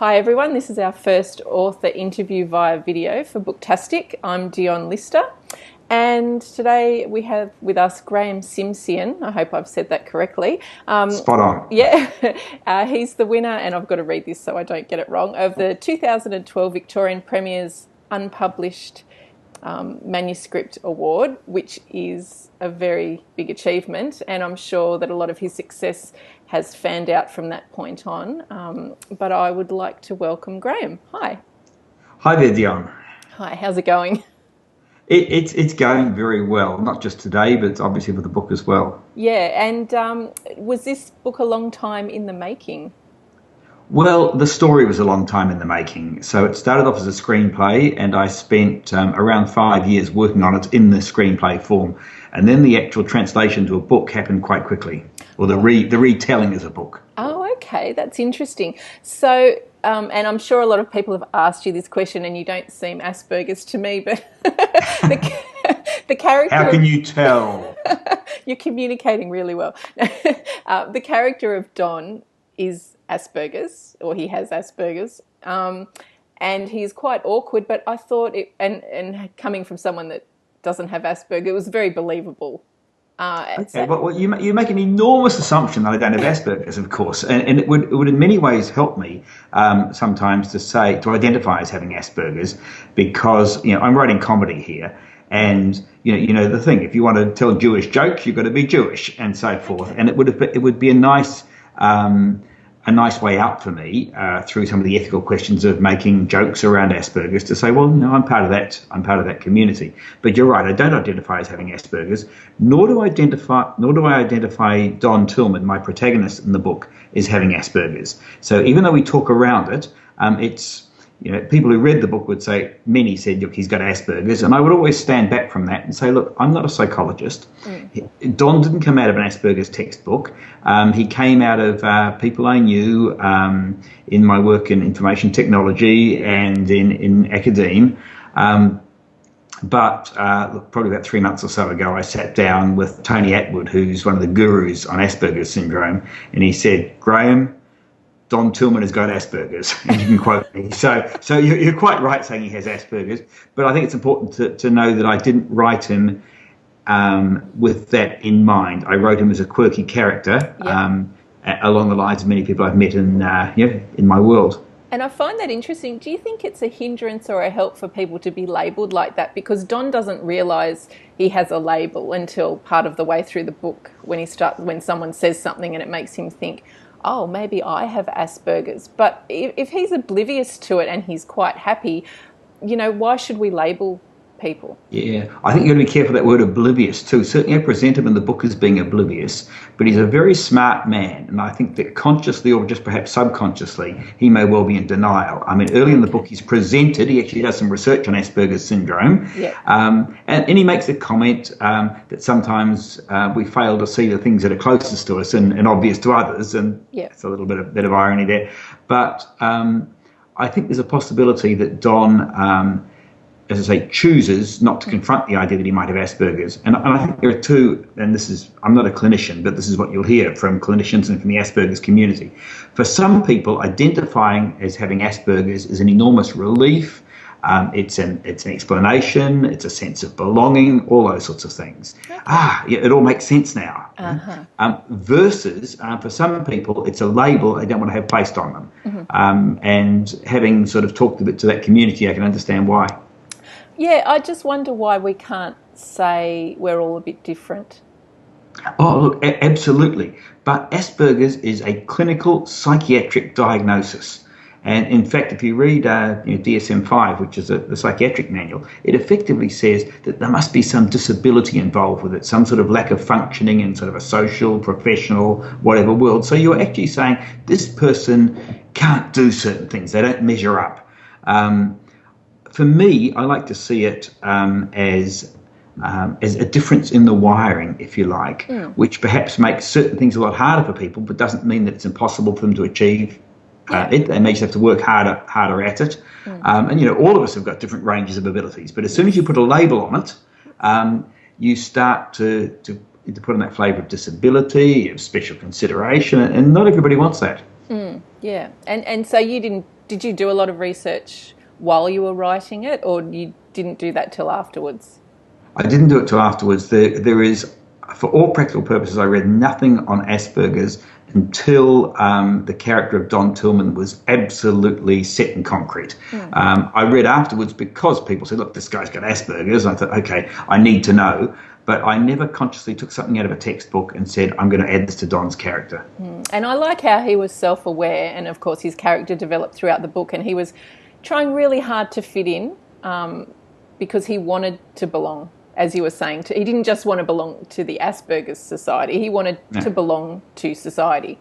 Hi everyone, this is our first author interview via video for Booktastik. I'm Dion Lister, and today we have with us Graeme Simsion. I hope I've said that correctly. Spot on. Yeah, he's the winner, and I've got to read this so I don't get it wrong, of the 2012 Victorian Premier's Unpublished Manuscript Award, which is a very big achievement, and I'm sure that a lot of his success has fanned out from that point on. But I would like to welcome Graeme. Hi. Hi there, Dion. Hi, how's it going? It's going very well, not just today, but obviously with the book as well. Yeah, and was this book a long time in the making? Well, the story was a long time in the making. So it started off as a screenplay, and I spent around 5 years working on it in the screenplay form. And then the actual translation to a book happened quite quickly, or the retelling as a book. Oh, okay, that's interesting. So, and I'm sure a lot of people have asked you this question, and you don't seem Asperger's to me, but the character... How can you tell? You're communicating really well. The character of Don is Asperger's, or he has Asperger's, and he's quite awkward, but I thought, and coming from someone that doesn't have Asperger, it was very believable. Okay, well, you make an enormous assumption that I don't have Asperger's, of course, and it would in many ways help me sometimes to identify as having Asperger's, because I'm writing comedy here, and you know the thing, if you want to tell Jewish jokes, you've got to be Jewish and so forth, and it would be a nice way out for me through some of the ethical questions of making jokes around Asperger's, to say, well, no, I'm part of that community. But you're right, I don't identify as having Asperger's, nor do I identify Don Tillman, my protagonist in the book, as having Asperger's. So even though we talk around it, it's people who read the book would say, many said, look, he's got Asperger's, and I would always stand back from that and say, look, I'm not a psychologist. Don didn't come out of an Asperger's textbook. He came out of people I knew in my work in information technology and in academia. But probably about 3 months or so ago, I sat down with Tony Attwood, who's one of the gurus on Asperger's syndrome, and he said, Graeme, Don Tillman has got Asperger's, and you can quote me. So you're quite right saying he has Asperger's, but I think it's important to know that I didn't write him with that in mind. I wrote him as a quirky character, along the lines of many people I've met in my world. And I find that interesting. Do you think it's a hindrance or a help for people to be labelled like that? Because Don doesn't realise he has a label until part of the way through the book, when someone says something and it makes him think, oh, maybe I have Asperger's. But if he's oblivious to it and he's quite happy, why should we label people? Yeah, I think you've got to be careful of that word oblivious too. Certainly I present him in the book as being oblivious, but he's a very smart man, and I think that consciously or just perhaps subconsciously he may well be in denial. I mean, early in the book he actually does some research on Asperger's syndrome, and he makes a comment that sometimes we fail to see the things that are closest to us and obvious to others, and it's a little bit of irony there. But I think there's a possibility that Don as I say, chooses not to confront the idea that he might have Asperger's. And I think there are two, and I'm not a clinician, but this is what you'll hear from clinicians and from the Asperger's community. For some people, identifying as having Asperger's is an enormous relief. It's an explanation, it's a sense of belonging, all those sorts of things. Okay. It all makes sense now. Versus, for some people, it's a label they don't want to have placed on them. And having sort of talked a bit to that community, I can understand why. Yeah, I just wonder why we can't say we're all a bit different. Oh, look, absolutely. But Asperger's is a clinical psychiatric diagnosis. And in fact, if you read DSM-5, which is the psychiatric manual, it effectively says that there must be some disability involved with it, some sort of lack of functioning in sort of a social, professional, whatever world. So you're actually saying this person can't do certain things. They don't measure up. For me, I like to see it as a difference in the wiring, if you like, which perhaps makes certain things a lot harder for people, but doesn't mean that it's impossible for them to achieve it. They may just have to work harder at it. And all of us have got different ranges of abilities, but as soon as you put a label on it, you start to put on that flavour of disability, of special consideration, and not everybody wants that. Yeah. And so did you do a lot of research while you were writing it, or you didn't do that till afterwards? I didn't do it till afterwards. There is, for all practical purposes, I read nothing on Asperger's until the character of Don Tillman was absolutely set in concrete. I read afterwards because people said, look, this guy's got Asperger's. And I thought, okay, I need to know. But I never consciously took something out of a textbook and said, I'm going to add this to Don's character. And I like how he was self-aware, and of course his character developed throughout the book, and he was trying really hard to fit in because he wanted to belong, as you were saying. He didn't just want to belong to the Asperger's Society, he wanted to belong to society,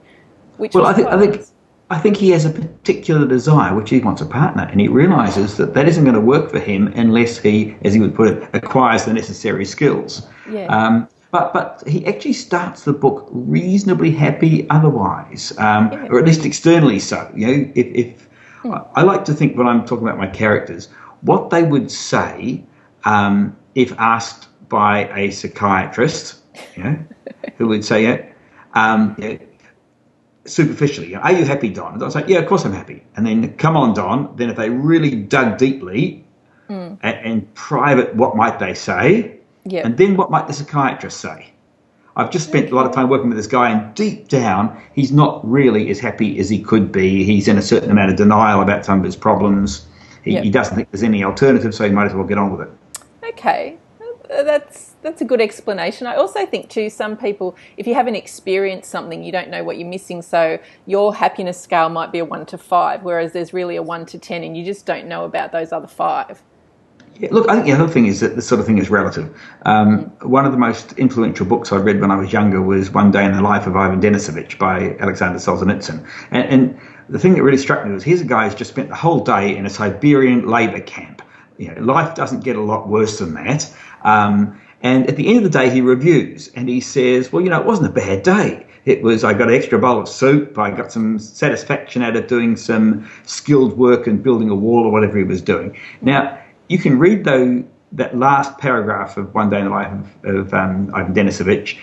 which was I think he has a particular desire, which he wants a partner, and he realises that that isn't going to work for him unless he, as he would put it, acquires the necessary skills. Yeah. But he actually starts the book reasonably happy otherwise, or at least externally so. You know, if I like to think when I'm talking about my characters, what they would say if asked by a psychiatrist, you know, who would say, superficially, are you happy, Don? And I'd say, yeah, of course I'm happy. And then, come on, Don. Then if they really dug deeply and private, what might they say? Yep. And then what might the psychiatrist say? I've just spent a lot of time working with this guy, and deep down, he's not really as happy as he could be. He's in a certain amount of denial about some of his problems. He doesn't think there's any alternative, so he might as well get on with it. Okay, that's a good explanation. I also think too, some people, if you haven't experienced something, you don't know what you're missing. So your happiness scale might be a 1 to 5, whereas there's really a 1 to 10, and you just don't know about those other 5. Yeah, look, I think the other thing is that this sort of thing is relative. One of the most influential books I read when I was younger was One Day in the Life of Ivan Denisovich by Alexander Solzhenitsyn. And the thing that really struck me was, here's a guy who's just spent the whole day in a Siberian labor camp. You know, life doesn't get a lot worse than that. And at the end of the day, he reviews and he says, well, you know, it wasn't a bad day. It was, I got an extra bowl of soup. I got some satisfaction out of doing some skilled work and building a wall or whatever he was doing. Now, you can read, though, that last paragraph of One Day in the Life of Ivan Denisovich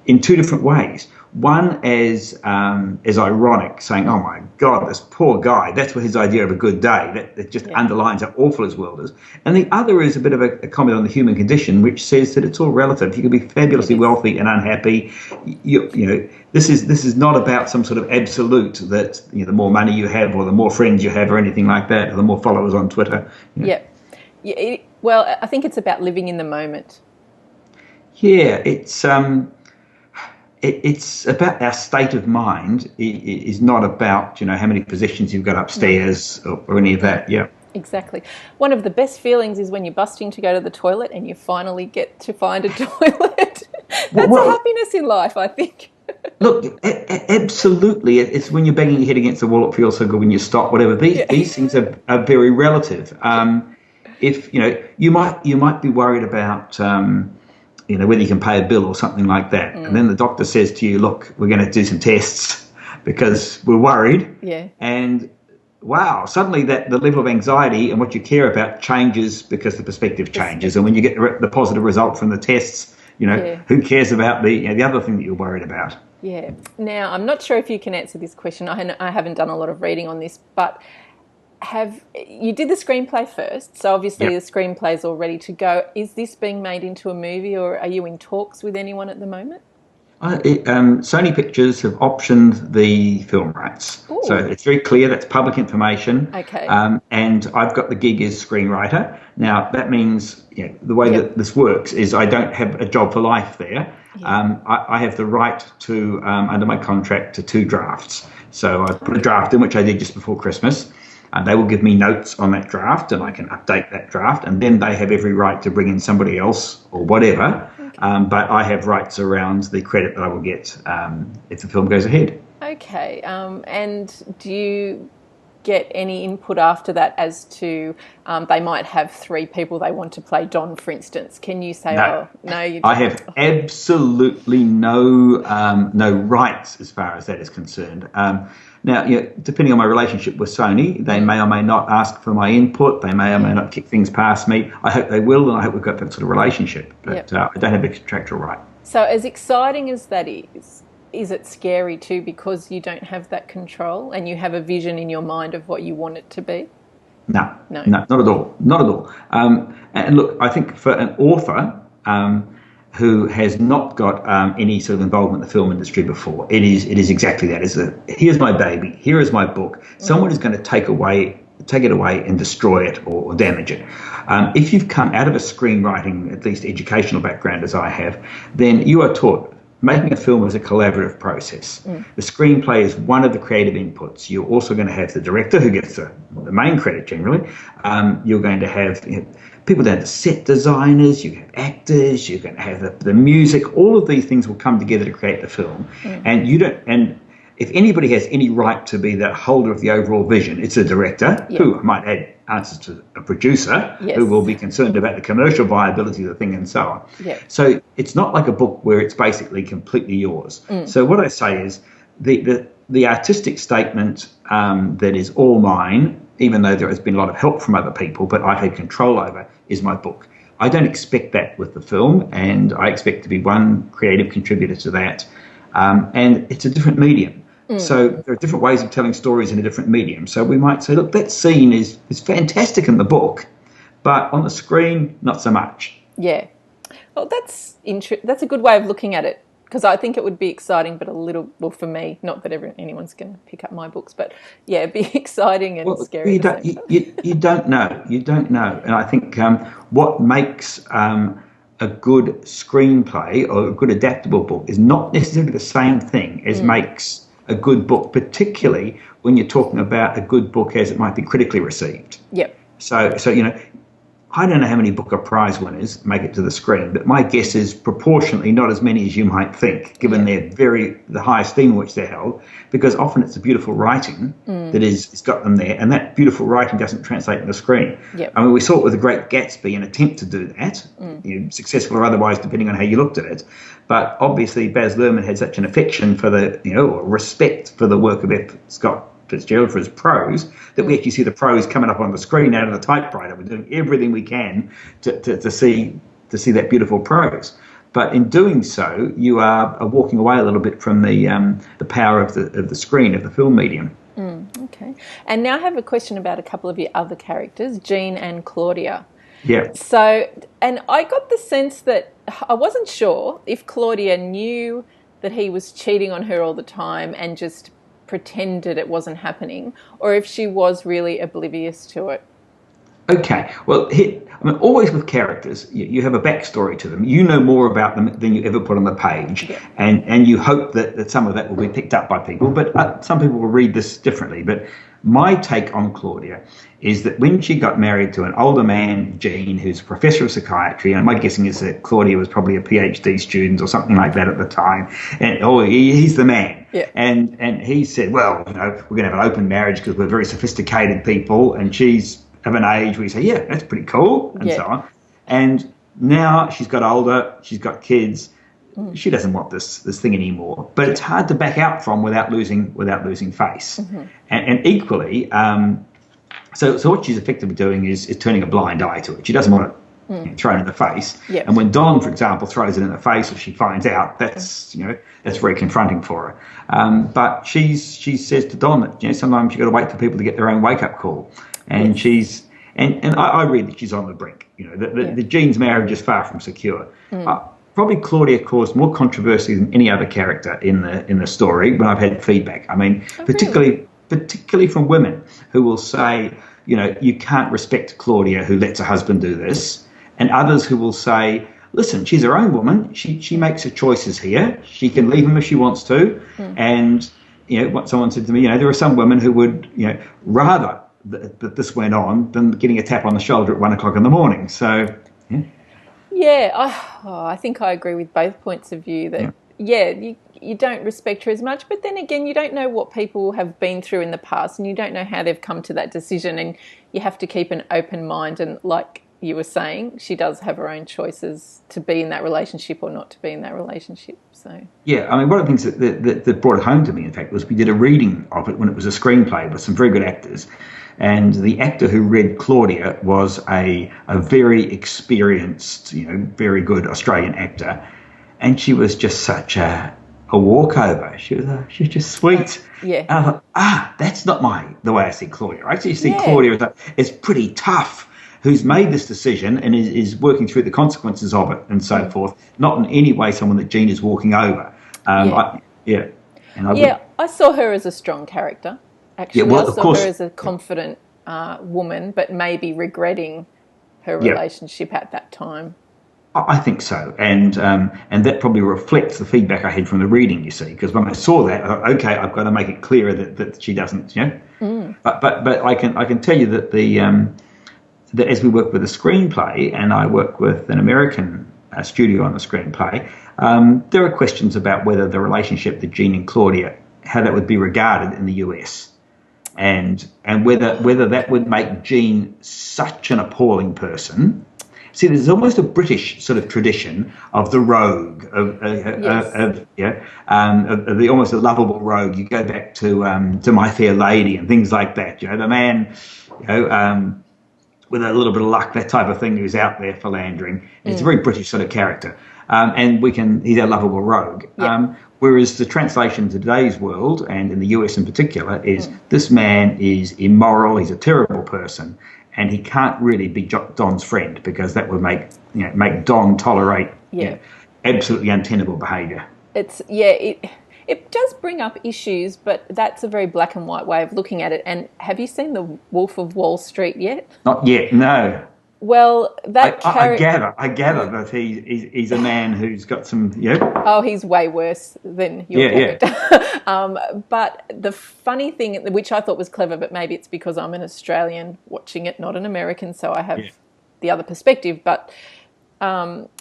in two different ways. One as ironic, saying, oh, my God, this poor guy, that's what his idea of a good day. That just underlines how awful his world is. And the other is a bit of a comment on the human condition, which says that it's all relative. You can be fabulously wealthy and unhappy. You know, this is not about some sort of absolute that, you know, the more money you have or the more friends you have or anything like that, or the more followers on Twitter. You know. Yeah. Well, I think it's about living in the moment. Yeah, it's about our state of mind. It is not about, you know, how many possessions you've got upstairs or any of that. Yeah, exactly. One of the best feelings is when you're busting to go to the toilet and you finally get to find a toilet. That's a happiness in life, I think. Look, absolutely. It's when you're banging your head against the wall, it feels so good when you stop. Whatever. These things are very relative. If you know, you might be worried about. You know, whether you can pay a bill or something like that. And then the doctor says to you, look, we're going to do some tests because we're worried. Yeah. And wow, suddenly the level of anxiety and what you care about changes because the perspective changes. And when you get the positive result from the tests, you know, who cares about the other thing that you're worried about? Yeah. Now, I'm not sure if you can answer this question. I haven't done a lot of reading on this, but you did the screenplay first, so obviously the screenplay's all ready to go. Is this being made into a movie, or are you in talks with anyone at the moment? Sony Pictures have optioned the film rights. Ooh. So it's very clear that's public information. Okay. And I've got the gig as screenwriter. Now, that means the way that this works is I don't have a job for life there. Yeah. I have the right to, under my contract, to 2 drafts. So I put a draft in, which I did just before Christmas. They will give me notes on that draft and I can update that draft, and then they have every right to bring in somebody else or whatever. Okay. But I have rights around the credit that I will get if the film goes ahead. Okay. And do you get any input after that as to they might have 3 people they want to play Don, for instance? Can you say, no, you don't? I have absolutely no rights as far as that is concerned. Now, depending on my relationship with Sony, they may or may not ask for my input. They may or may not kick things past me. I hope they will, and I hope we've got that sort of relationship. But I don't have a contractual right. So as exciting as that is is it scary too because you don't have that control and you have a vision in your mind of what you want it to be? No, No. not at all, not at all. And look, I think for an author who has not got any sort of involvement in the film industry before, it is exactly that. Here's my baby, here is my book. Someone is going to take it away and destroy it or damage it. If you've come out of a screenwriting, at least educational background as I have, then you are taught making a film is a collaborative process. The screenplay is one of the creative inputs. You're also going to have the director who gets the main credit generally. You're going to have people down to set designers, you have actors, you're going to have the music. All of these things will come together to create the film. And if anybody has any right to be the holder of the overall vision, it's a director who might add answers to a producer who will be concerned about the commercial viability of the thing and so on. So it's not like a book where it's basically completely yours. So what I say is the artistic statement that is all mine, even though there has been a lot of help from other people, but I've had control over, is my book. I don't expect that with the film, and I expect to be one creative contributor to that. And it's a different medium. So there are different ways of telling stories in a different medium. So we might say, look, that scene is fantastic in the book, but on the screen, not so much. Yeah. Well, that's a good way of looking at it, because I think it would be exciting, but a little, well, for me, not that anyone's going to pick up my books, but yeah, it'd be exciting and scary. You don't know. You don't know. And I think what makes a good screenplay or a good adaptable book is not necessarily the same thing as makes a good book, particularly when you're talking about a good book as it might be critically received. Yep. So I don't know how many Booker Prize winners make it to the screen, but my guess is proportionately not as many as you might think, given the high esteem in which they're held, because often it's the beautiful writing that is got them there, and that beautiful writing doesn't translate on the screen. Yep. I mean, we saw it with The Great Gatsby, an attempt to do that, successful or otherwise, depending on how you looked at it. But obviously, Baz Luhrmann had such an affection for or respect for the work of F. Scott Fitzgerald for his prose, that we actually see the prose coming up on the screen out of the typewriter. We're doing everything we can to see that beautiful prose. But in doing so, you are walking away a little bit from the power of the screen, of the film medium. Okay. And now I have a question about a couple of your other characters, Jean and Claudia. Yeah. So, and I got the sense that I wasn't sure if Claudia knew that he was cheating on her all the time and just pretended it wasn't happening, or if she was really oblivious to it. Okay. Well, always with characters, you have a backstory to them. You know more about them than you ever put on the page, and you hope that some of that will be picked up by people, but some people will read this differently. But my take on Claudia is that when she got married to an older man, Jean, who's a professor of psychiatry, and my guessing is that Claudia was probably a PhD student or something like that at the time, and he's the man. Yeah. And he said, well, we're going to have an open marriage because we're very sophisticated people, and she's of an age where you say, yeah, that's pretty cool, and so on. And now she's got older, she's got kids, she doesn't want this thing anymore. But it's hard to back out from without losing face. And equally, so what she's effectively doing is turning a blind eye to it. She doesn't want it thrown in the face. Yep. And when Don, for example, throws it in the face, or she finds out, that's very confronting for her. But she says to Don that sometimes you've got to wait for people to get their own wake up call. And she's I read that she's on the brink. The Jean's marriage is far from secure. Probably Claudia caused more controversy than any other character in the story when I've had feedback. I mean, particularly from women who will say, you can't respect Claudia who lets her husband do this, and others who will say, listen, she's her own woman. She makes her choices here. She can leave him if she wants to. And what someone said to me, there are some women who would rather that this went on than getting a tap on the shoulder at 1 o'clock in the morning. So, I think I agree with both points of view that, you don't respect her as much, but then again, you don't know what people have been through in the past and you don't know how they've come to that decision, and you have to keep an open mind. And like you were saying, she does have her own choices to be in that relationship or not to be in that relationship. So yeah, I mean, one of the things that brought it home to me, in fact, was we did a reading of it when it was a screenplay with some very good actors. And the actor who read Claudia was a very experienced, very good Australian actor. And she was just such a a walkover. She's just sweet. Yeah. And I thought, that's not the way I see Claudia. I actually see Yeah. Claudia as pretty tough, who's made this decision and is working through the consequences of it and so forth. Not in any way someone that Jean is walking over. I saw her as a strong character. Actually, Yeah, well, I of saw course, her as a confident woman, but maybe regretting her relationship at that time. I think so, and that probably reflects the feedback I had from the reading. You see, because when I saw that, I thought, okay, I've got to make it clearer that she doesn't, But I can tell you that that as we work with a screenplay, and I work with an American studio on the screenplay, there are questions about whether the relationship that Jean and Claudia, how that would be regarded in the US, and whether that would make Jean such an appalling person. See, there's almost a British sort of tradition of the rogue, of the almost a lovable rogue. You go back to My Fair Lady and things like that. The man, with a little bit of luck, that type of thing, who's out there philandering. It's a very British sort of character, and he's a lovable rogue. Whereas the translation to today's world, and in the US in particular, is this man is immoral. He's a terrible person. And he can't really be Don's friend, because that would make Don tolerate absolutely untenable behaviour. It does bring up issues, but that's a very black and white way of looking at it. And have you seen The Wolf of Wall Street yet? Not yet, no. Well, I gather that he's a man who's got some Oh, he's way worse than your character. But the funny thing, which I thought was clever, but maybe it's because I'm an Australian watching it, not an American, so I have the other perspective. But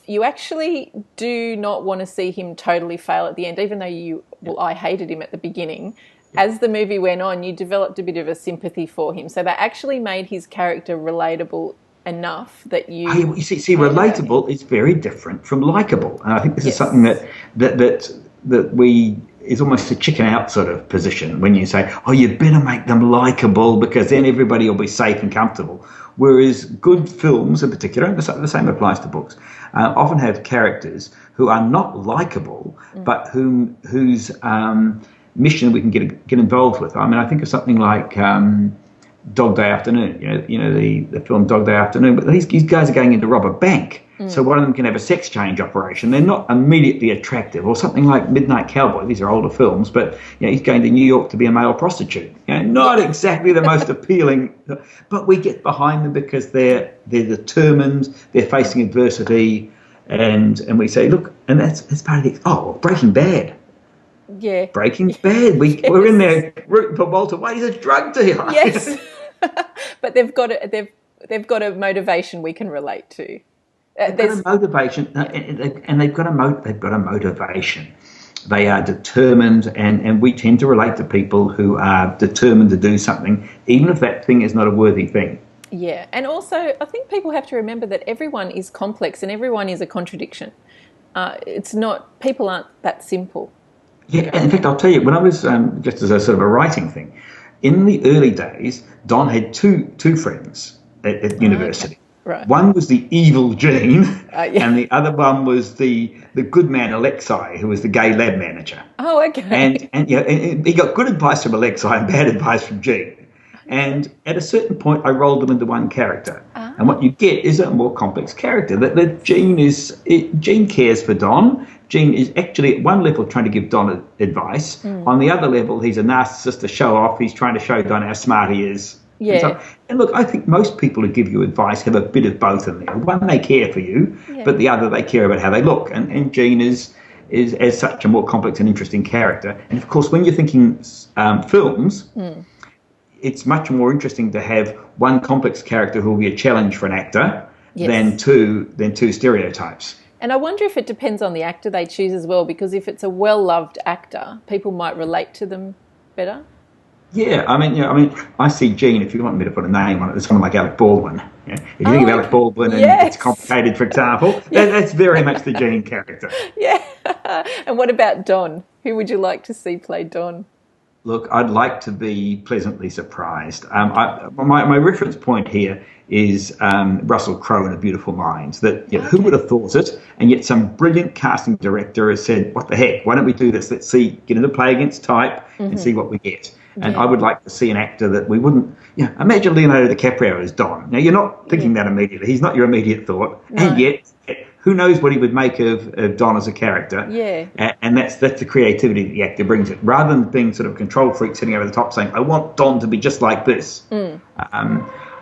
you actually do not want to see him totally fail at the end, even though I hated him at the beginning. As the movie went on, you developed a bit of a sympathy for him. So they actually made his character relatable enough that you see relatable is very different from likable, and I think this is something that we is almost a chicken out sort of position when you say, you better make them likable, because then everybody will be safe and comfortable. Whereas good films in particular, and the same applies to books, often have characters who are not likable, but whose mission we can get involved with. I mean, I think of something like Dog Day Afternoon, the film Dog Day Afternoon, but these guys are going in to rob a bank. So one of them can have a sex change operation. They're not immediately attractive. Or something like Midnight Cowboy. These are older films, but he's going to New York to be a male prostitute. Not exactly the most appealing, but we get behind them because they're determined, they're facing adversity, and we say, look, and that's part of the Breaking Bad. Yeah. Breaking Bad. We're in there rooting for Walter White. He's a drug dealer. Yes. But they've got a motivation we can relate to. They've got a motivation, and they've got a motivation. They are determined, and we tend to relate to people who are determined to do something, even if that thing is not a worthy thing. Yeah, and also I think people have to remember that everyone is complex and everyone is a contradiction. People aren't that simple. Yeah, in fact, I'll tell you, when I was, just as a sort of a writing thing, in the early days, Don had two friends at university. Okay. Right. One was the evil Jean, and the other one was the good man Alexei, who was the gay lab manager. Oh, okay. And he got good advice from Alexei and bad advice from Jean. And at a certain point, I rolled them into one character. And what you get is a more complex character. That Jean cares for Don. Jean is actually at one level trying to give Don advice. On the other level, he's a narcissist to show off. He's trying to show Don how smart he is. Yeah. And look, I think most people who give you advice have a bit of both in there. One, they care for you, but the other, they care about how they look. And Jean is as such a more complex and interesting character. And of course, when you're thinking films, it's much more interesting to have one complex character who will be a challenge for an actor than two stereotypes. And I wonder if it depends on the actor they choose as well, because if it's a well-loved actor, people might relate to them better. Yeah, I mean, I see Jean, if you want me to put a name on it, there's someone like Alec Baldwin. If you think of Alec Baldwin and It's Complicated, for example, that's very much the Jean character. Yeah. And what about Don? Who would you like to see play Don? Look, I'd like to be pleasantly surprised. My reference point here is Russell Crowe in A Beautiful Mind. That who would Okay. have thought it? And yet some brilliant casting director has said, "What the heck? Why don't we do this? Let's get into play against type and see what we get." And I Yeah. would like to see an actor that we wouldn't. Imagine Leonardo DiCaprio as Don. Now you're not thinking Yeah. that immediately. He's not your immediate thought, and No. yet who knows what he would make of Don as a character? Yeah. And that's the creativity that the actor brings it. Rather than being sort of a control freak sitting over the top saying, "I want Don to be just like this."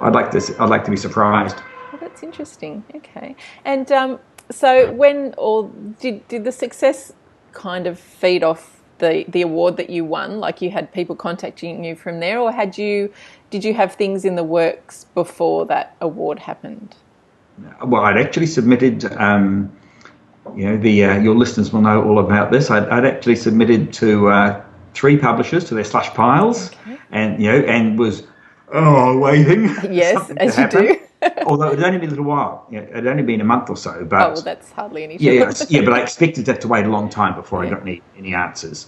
I'd like to be surprised. Well, that's interesting. Okay. And so when or did the success kind of feed off the award that you won? Like you had people contacting you from there, or did you have things in the works before that award happened? Well, I'd actually submitted. Your listeners will know all about this. I'd actually submitted to 3 publishers to their slush piles, Okay. and was waiting for Yes, something as to you happen. do. Although it had only been a little while. It had only been a month or so. Oh, But well, that's hardly any yeah, time. but I expected to have to wait a long time before I Yeah. got any answers.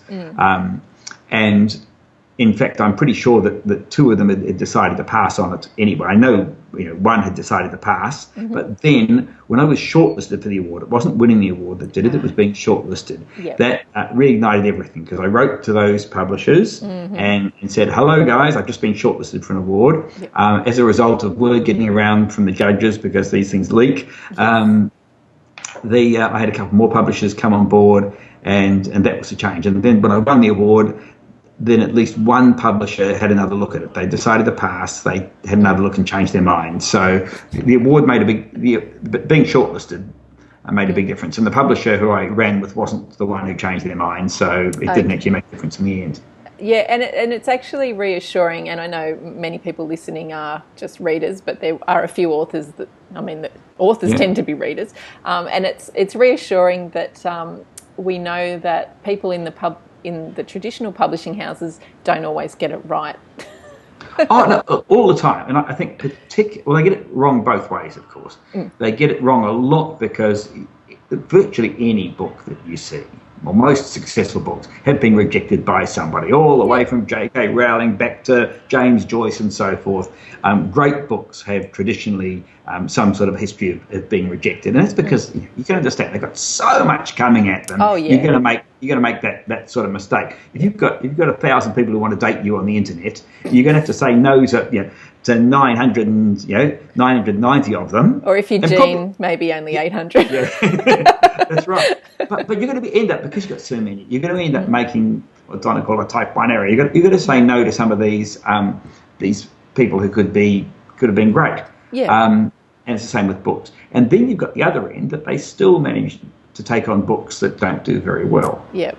And in fact, I'm pretty sure that 2 of them had decided to pass on it anyway. I know, one had decided to pass, but then when I was shortlisted for the award, it wasn't winning the award that did it; it was being shortlisted. Yep. That reignited everything because I wrote to those publishers and said, "Hello, guys, I've just been shortlisted for an award." Yep. As a result of word getting around from the judges because these things leak. I had a couple more publishers come on board, and that was a change. And then when I won the award, then at least one publisher had another look at it. They decided to pass. They had another look and changed their mind. So the award made being shortlisted made a big difference. And the publisher who I ran with wasn't the one who changed their mind, so it didn't actually make a difference in the end. Yeah, and it's actually reassuring, and I know many people listening are just readers, but there are a few authors the authors tend to be readers, and it's reassuring that we know that people in the traditional publishing houses don't always get it right. No, all the time. And I think they get it wrong both ways, of course. They get it wrong a lot because virtually any book that you see, well, most successful books have been rejected by somebody, all the way from J.K. Rowling back to James Joyce and so forth. Great books have traditionally some sort of history of being rejected, and it's because you can understand they've got so much coming at them. Oh, yeah. You're going to make that sort of mistake. If you've got 1,000 people who want to date you on the internet, you're going to have to say no to 990 of them. Or if you're Jean, maybe only 800. Yeah, that's right. But you're going to end up, because you've got so many, you're going to end up making what Donna called a type 1 error. You've got to say no to some of these people who could have been great. Yeah. And it's the same with books. And then you've got the other end that they still manage to take on books that don't do very well. Yeah.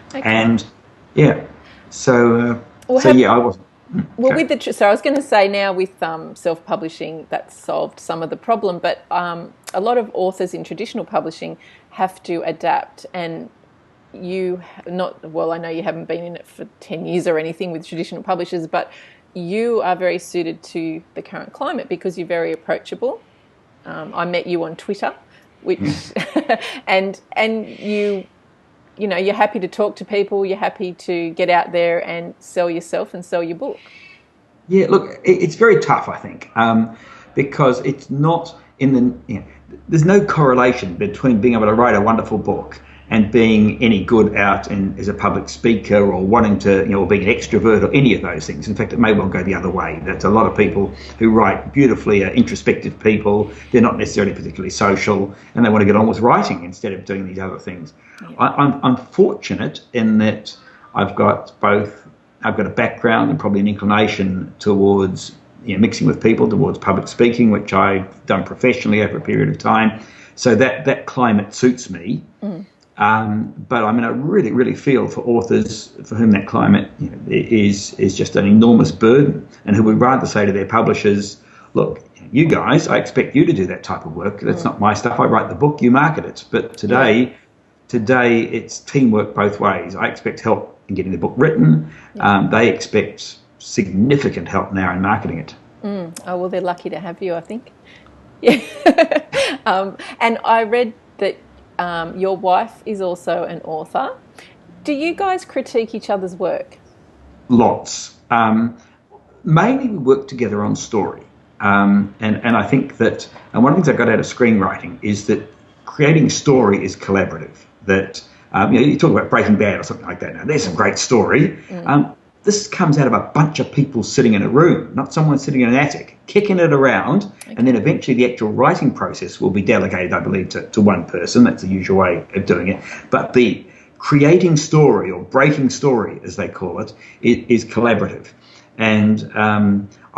Okay. And yeah, I wasn't. Well, so I was going to say now with self-publishing, that's solved some of the problem, but a lot of authors in traditional publishing have to adapt, and I know you haven't been in it for 10 years or anything with traditional publishers, but you are very suited to the current climate because you're very approachable. I met you on Twitter, which and you're happy to talk to people, you're happy to get out there and sell yourself and sell your book. Yeah, look, it's very tough, I think, because it's not there's no correlation between being able to write a wonderful book and being any good out as a public speaker or wanting to, or being an extrovert or any of those things. In fact, it may well go the other way. That's a lot of people who write beautifully are introspective people. They're not necessarily particularly social, and they want to get on with writing instead of doing these other things. Yeah. I'm fortunate in that I've got a background and probably an inclination towards mixing with people, towards public speaking, which I've done professionally over a period of time. So that climate suits me. But I really, really feel for authors for whom that climate is just an enormous burden, and who would rather say to their publishers, "Look, you guys, I expect you to do that type of work. That's not my stuff. I write the book, you market it." But today it's teamwork both ways. I expect help in getting the book written. They expect significant help now in marketing it. Oh, well, they're lucky to have you, I think. Yeah. And I read that your wife is also an author. Do you guys critique each other's work? Lots. Mainly we work together on story. And I think that, and one of the things I got out of screenwriting is that creating story is collaborative. That, you talk about Breaking Bad or something like that. Now, there's some great story. This comes out of a bunch of people sitting in a room, not someone sitting in an attic, kicking it around, and then eventually the actual writing process will be delegated, I believe, to one person. That's the usual way of doing it. But the creating story, or breaking story, as they call it, is collaborative. And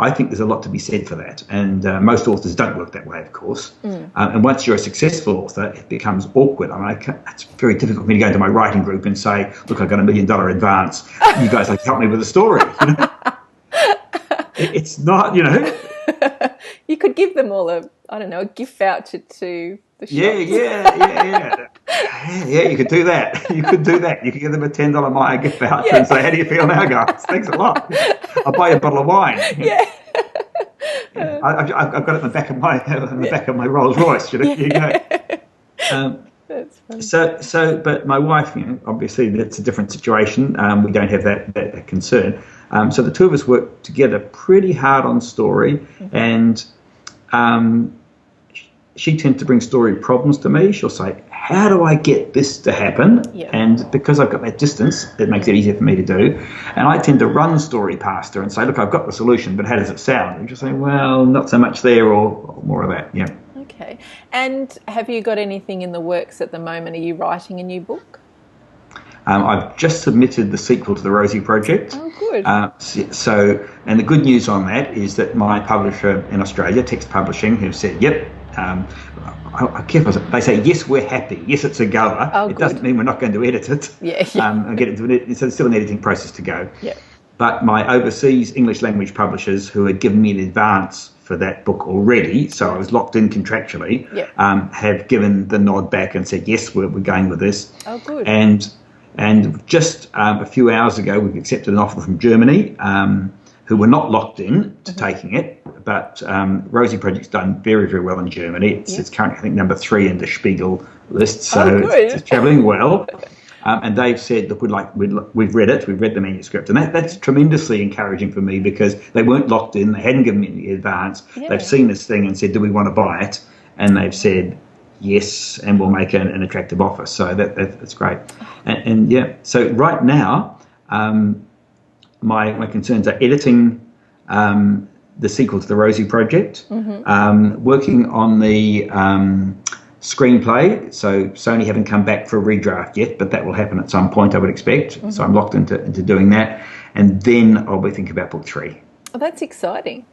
I think there's a lot to be said for that. And most authors don't work that way, of course. And once you're a successful author, it becomes awkward. I mean, it's very difficult for me to go into my writing group and say, look, I've got $1 million advance. You guys like to help me with a story. It's not, You could give them all a gift voucher to the shop. Yeah, you could do that. You could give them a $10 Myer gift voucher and say, how do you feel now, guys? Thanks a lot. I'll buy you a bottle of wine. Yeah. I've got it in the back of my Rolls Royce. Here you go. That's funny. So, but my wife, obviously that's a different situation. We don't have that concern. So the two of us work together pretty hard on story, and she tends to bring story problems to me. She'll say, how do I get this to happen? Yeah. And because I've got that distance, it makes it easier for me to do. And I tend to run the story past her and say, look, I've got the solution, but how does it sound? And she'll say, well, not so much there, or more of that. Yeah. Okay. And have you got anything in the works at the moment? Are you writing a new book? I've just submitted the sequel to the Rosie Project. Oh, good. And the good news on that is that my publisher in Australia, Text Publishing, have said, yep. They say, yes, we're happy. Yes, it's a goer. Oh, it doesn't mean we're not going to edit it. Yeah. And get into it. So there's still an editing process to go. Yeah. But my overseas English language publishers, who had given me an advance for that book already, so I was locked in contractually, have given the nod back and said, yes, we're going with this. Oh, good. And just a few hours ago, we've accepted an offer from Germany, who were not locked in to taking it. But Rosie Project's done very, very well in Germany. It's currently, I think, number 3 in the Spiegel list, so it's travelling well. And they've said, look, we've read it, we've read the manuscript. And that's tremendously encouraging for me, because they weren't locked in, they hadn't given me any advance. Yeah. They've seen this thing and said, do we want to buy it? And they've said, yes, and we'll make an attractive offer. So that's great. And so right now, my concerns are editing the sequel to the Rosie Project, working on the screenplay. So Sony haven't come back for a redraft yet, but that will happen at some point, I would expect. So I'm locked into doing that. And then I'll be thinking about book 3. Oh, that's exciting.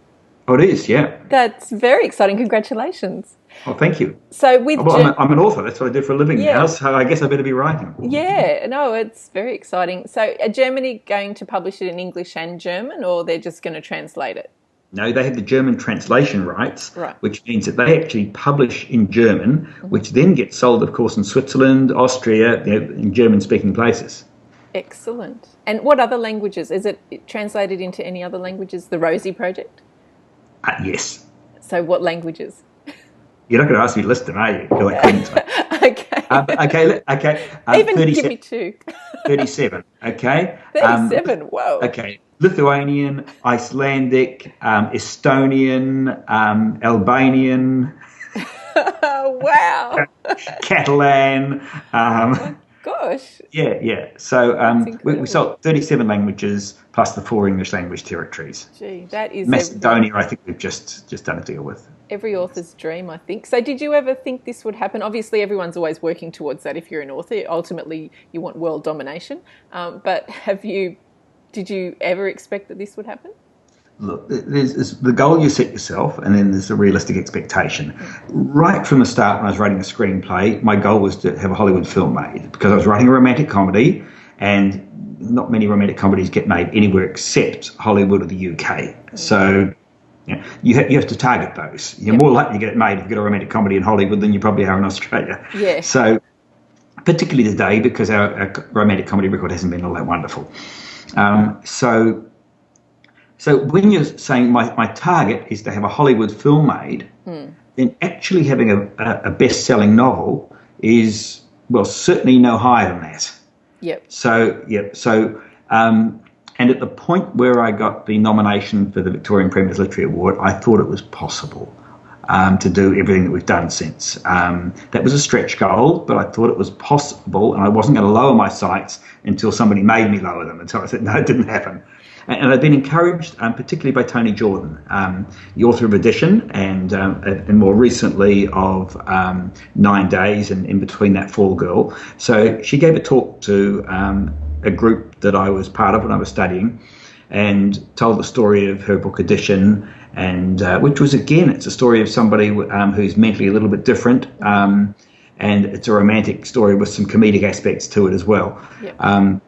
Oh, it is, yeah. That's very exciting. Congratulations. Oh, thank you. So I'm an author. That's what I do for a living now, so I guess I better be writing. Yeah, no, it's very exciting. So are Germany going to publish it in English and German, or they're just going to translate it? No, they have the German translation rights, which means that they actually publish in German, which then gets sold, of course, in Switzerland, Austria, in German-speaking places. Excellent. And what other languages? Is it translated into any other languages, the Rosie Project? Yes. So what languages? You're not going to ask me to list them, are you? Because I couldn't. Okay. Even give me 2. 37, okay? 37, whoa. Okay. Lithuanian, Icelandic, Estonian, Albanian. Wow. Catalan. Gosh. Yeah. So we sold 37 languages plus the 4 English language territories. Gee, that is Macedonia. I think we've just done a deal with. Every author's dream, I think. So did you ever think this would happen? Obviously, everyone's always working towards that. If you're an author, ultimately you want world domination. But did you ever expect that this would happen? Look, there's the goal you set yourself, and then there's a realistic expectation. Right from the start, when I was writing a screenplay, my goal was to have a Hollywood film made, because I was writing a romantic comedy, and not many romantic comedies get made anywhere except Hollywood or the UK. So you have to target those. You're more likely to get it made if you get a romantic comedy in Hollywood than you probably are in Australia. Yeah. So particularly today, because our romantic comedy record hasn't been all that wonderful. So when you're saying my target is to have a Hollywood film made, then actually having a best-selling novel is, well, certainly no higher than that. Yep. And at the point where I got the nomination for the Victorian Premier's Literary Award, I thought it was possible to do everything that we've done since. That was a stretch goal, but I thought it was possible, and I wasn't going to lower my sights until somebody made me lower them. And so I said, no, it didn't happen. And I've been encouraged, particularly by Tony Jordan, the author of Edition, and more recently of 9 Days, and in between that, Fall Girl. So she gave a talk to a group that I was part of when I was studying, and told the story of her book Edition, and which was, again, it's a story of somebody who's mentally a little bit different, and it's a romantic story with some comedic aspects to it as well. Yep. And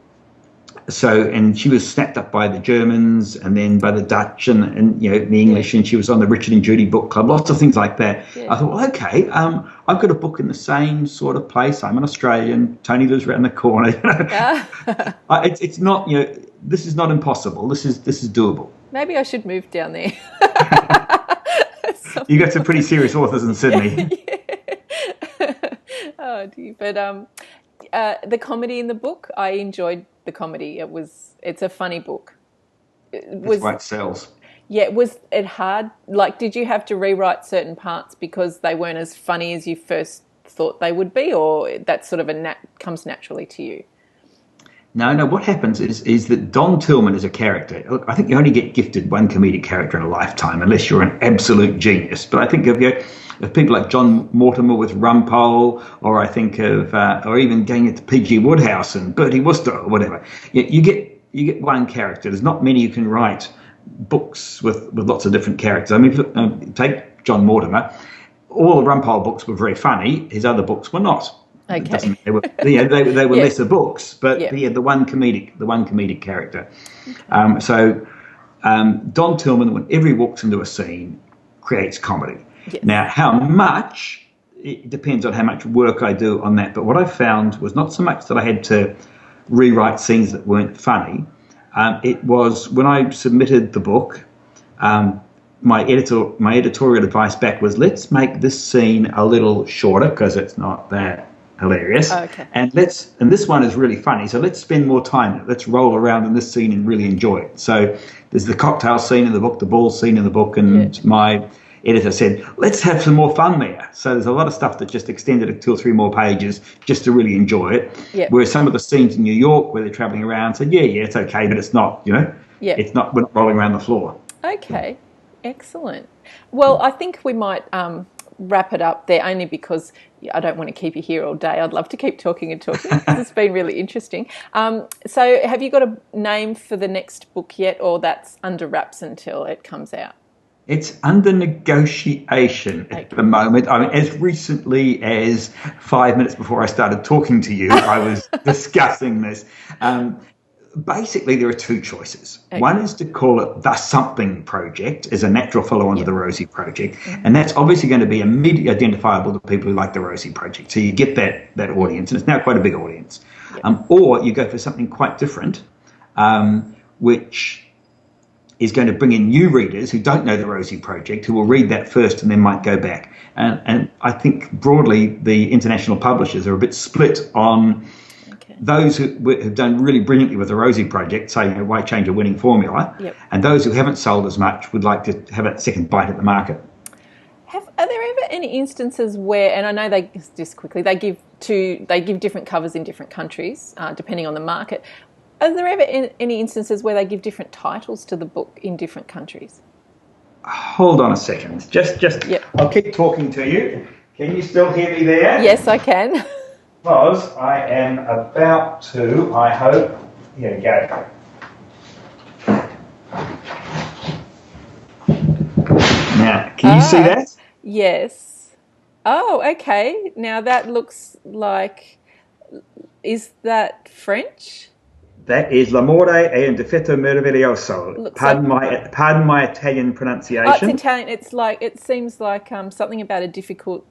she was snapped up by the Germans and then by the Dutch and the English, and she was on the Richard and Judy book club, lots of things like that. Yeah. I thought, well, okay, I've got a book in the same sort of place. I'm an Australian. Tony lives around the corner. It's not, this is not impossible. This is doable. Maybe I should move down there. You got some pretty serious authors in Sydney. Yeah. Oh dear, but the comedy in the book, I enjoyed the comedy. It's a funny book. That's why it sells. Yeah, was it hard? Like, did you have to rewrite certain parts because they weren't as funny as you first thought they would be, or that sort of comes naturally to you? No. What happens is that Don Tillman is a character. Look, I think you only get gifted one comedic character in a lifetime, unless you're an absolute genius. But I think of people like John Mortimer with Rumpole, or I think of, or even going into P.G. Wodehouse and Bertie Wooster or whatever. You get one character. There's not many you can write books with lots of different characters. I mean, take John Mortimer. All the Rumpole books were very funny. His other books were not. Okay. They were lesser books, but he had the one comedic character. Okay. Don Tillman, whenever he walks into a scene, creates comedy. Yes. Now, how much, it depends on how much work I do on that. But what I found was not so much that I had to rewrite scenes that weren't funny. It was when I submitted the book, my editorial advice back was, let's make this scene a little shorter because it's not that hilarious. Oh, okay. And this one is really funny, so let's spend more time in it. Let's roll around in this scene and really enjoy it. So there's the cocktail scene in the book, the ball scene in the book, and my editor said, let's have some more fun there. So there's a lot of stuff that just extended it 2 or 3 more pages just to really enjoy it. Yep. Whereas some of the scenes in New York where they're traveling around said, yeah, it's okay, but it's not, it's not, we're not rolling around the floor. Okay, excellent. Well, I think we might wrap it up there, only because I don't want to keep you here all day. I'd love to keep talking because it's been really interesting. So have you got a name for the next book yet, or that's under wraps until it comes out? It's under negotiation at the moment. I mean, as recently as 5 minutes before I started talking to you, I was discussing this. Basically, there are 2 choices. Okay. One is to call it The Something Project, as a natural follow-on to the Rosie Project. Mm-hmm. And that's obviously going to be immediately identifiable to people who like the Rosie Project. So you get that audience, and it's now quite a big audience. Yep. Or you go for something quite different, which is going to bring in new readers who don't know the Rosie Project, who will read that first and then might go back. And I think broadly the international publishers are a bit split on those who have done really brilliantly with the Rosie Project, saying, why change a winning formula? Yep. And those who haven't sold as much would like to have a second bite at the market. Are there ever any instances where, and I know they give different covers in different countries, depending on the market. Are there ever any instances where they give different titles to the book in different countries? Hold on a second. Just. Yep. I'll keep talking to you. Can you still hear me there? Yes, I can. Because I am about to, I hope. Here we go. Now, can you see that? Yes. Oh, okay. Now that looks like, is that French? That is L'amore è un difetto meraviglioso. Pardon my Italian pronunciation. Oh, it's Italian. It seems like something about a difficult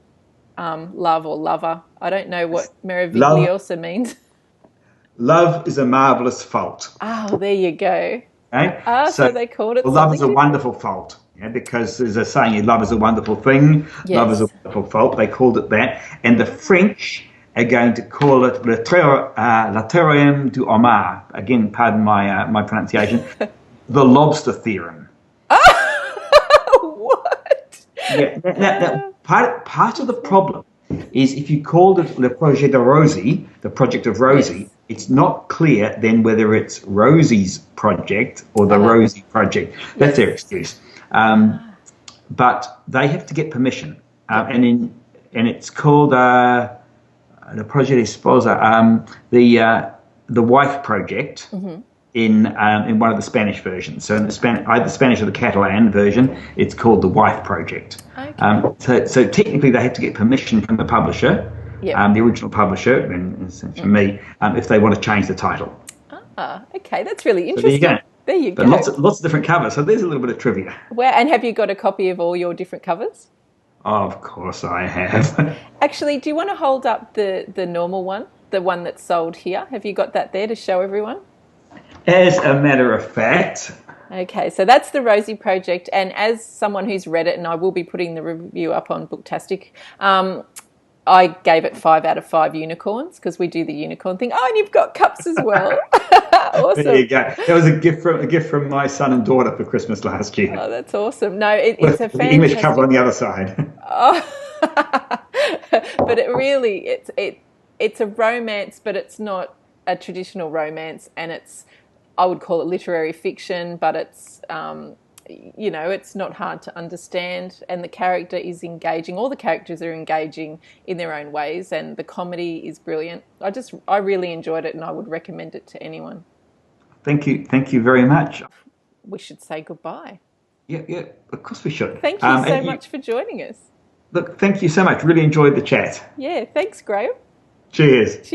love or lover. I don't know what meraviglioso means. Love is a marvellous fault. Oh, there you go. Okay? So they called it. Well, love is a wonderful fault. Because there's a saying, love is a wonderful thing. Yes. Love is a wonderful fault. They called it that. And the French are going to call it Le Théorème du Homard. Again, pardon my pronunciation. The lobster theorem. What? Yeah. Now, part of the problem is if you called it Le Projet de Rosie, the project of Rosie, Yes. it's not clear then whether it's Rosie's project or the Rosie project. That's their excuse. But they have to get permission, and it's called Le Projet d'Esposa, the wife project. In one of the Spanish versions. So in either the Spanish or the Catalan version, it's called the Wife Project. Okay. So technically they have to get permission from the publisher, the original publisher, and from me, if they want to change the title. Okay, that's really So there you interesting. go. There you go. But lots of different covers. So there's a little bit of trivia. Wow, and have you got a copy of all your different covers? Of course I have. Actually, do you want to hold up the normal one, the one that's sold here? Have you got that there to show everyone? As a matter of fact. Okay, so that's the Rosie Project, and as someone who's read it, and I will be putting the review up on Booktastik, I gave it 5 out of 5 unicorns because we do the unicorn thing. Oh, and you've got cups as well. Awesome. There you go. That was a gift from my son and daughter for Christmas last year. Oh, that's awesome. No, it's a fantastic... The English cover on the other side. But it really, it's a romance, but it's not a traditional romance, and I would call it literary fiction, but it's, it's not hard to understand, and the character is engaging. All the characters are engaging in their own ways, and the comedy is brilliant. I really enjoyed it, and I would recommend it to anyone. Thank you very much. We should say goodbye. Yeah, of course we should. Thank you so much for joining us. Look, thank you so much. Really enjoyed the chat. Yeah, thanks, Graeme. Cheers. Cheers.